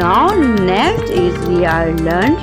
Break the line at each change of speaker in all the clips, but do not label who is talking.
Now next is we are learned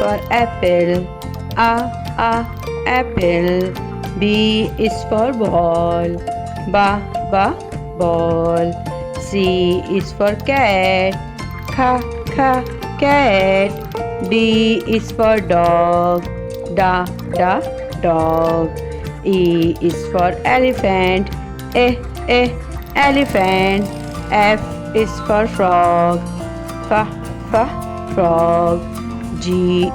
For apple. A apple. B is for ball. Ball. C is for cat. Cat. D is for dog. Dog. E is for elephant. Elephant. F is for frog. Frog. G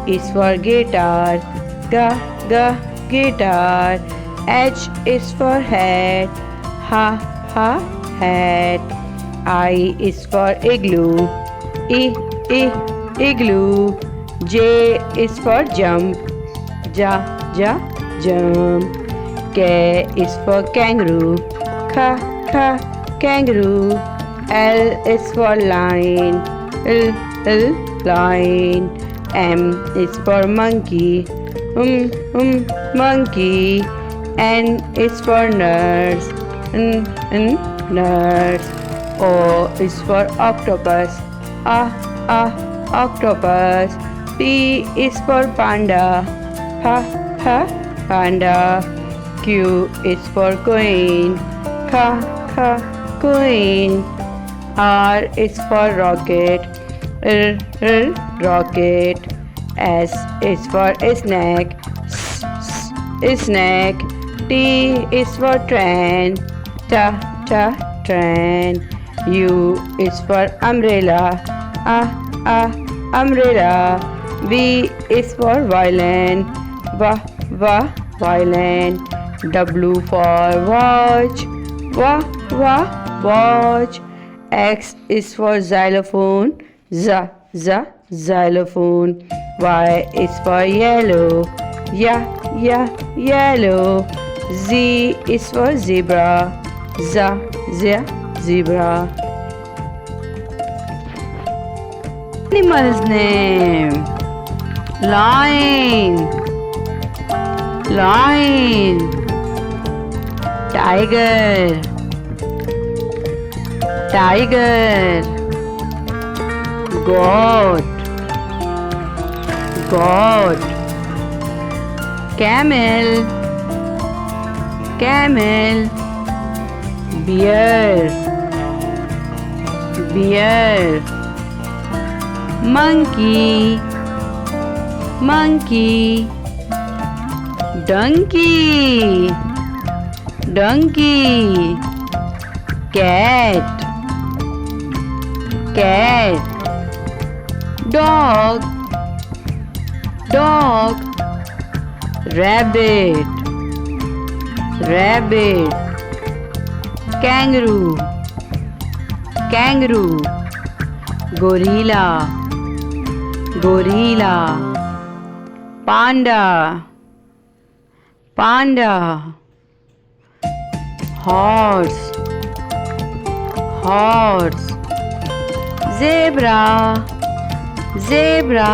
is for guitar. Guitar. H is for hat. Hat. I is for igloo. Igloo. J is for jump. Jump. K is for kangaroo. Kangaroo. L is for lion. Lion. M is for monkey. Monkey. N is for nurse. Nurse. O is for octopus. Octopus. P is for panda. Panda. Q is for queen. Queen. R is for rocket. Rocket. S is for snake. Snake. T is for train. Train. U is for umbrella. Umbrella. V is for violin. Violin. W for watch. Watch. X is for xylophone. Xylophone. Y is for yellow. Yellow. Z is for zebra. Zebra. Animal's name. Lion. Tiger. Goat. Camel. Bear. bear, monkey, monkey, donkey, donkey, cat, cat, dog, dog, rabbit, rabbit, kangaroo, kangaroo, gorilla, gorilla, panda, panda, horse, horse, zebra, zebra.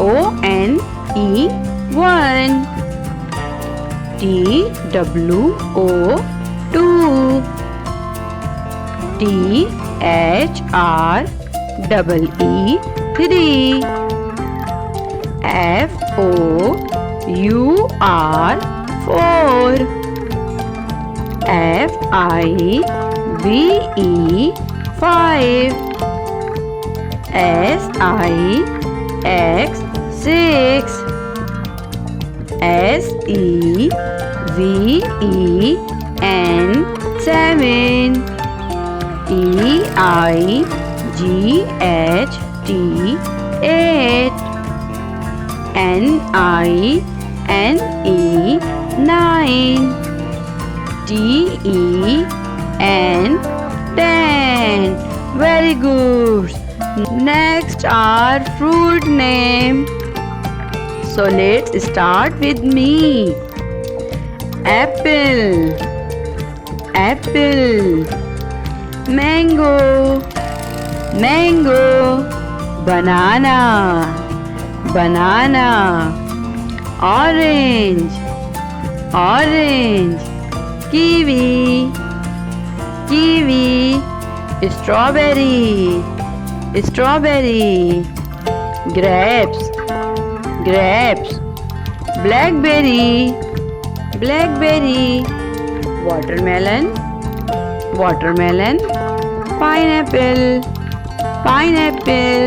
ONE 1, TWO 2, THREE 3, FOUR 4, FIVE 5, SIX 6, SEVEN 7, EIGHT 8, NINE 9, TEN 10. Very good. Next are fruit name. So let's start with me. Apple, apple. Mango, mango. Banana, banana. Orange, orange. Kiwi, kiwi. Strawberry, strawberry. Grapes, grapes. Blackberry, blackberry. Watermelon, watermelon. Pineapple, pineapple.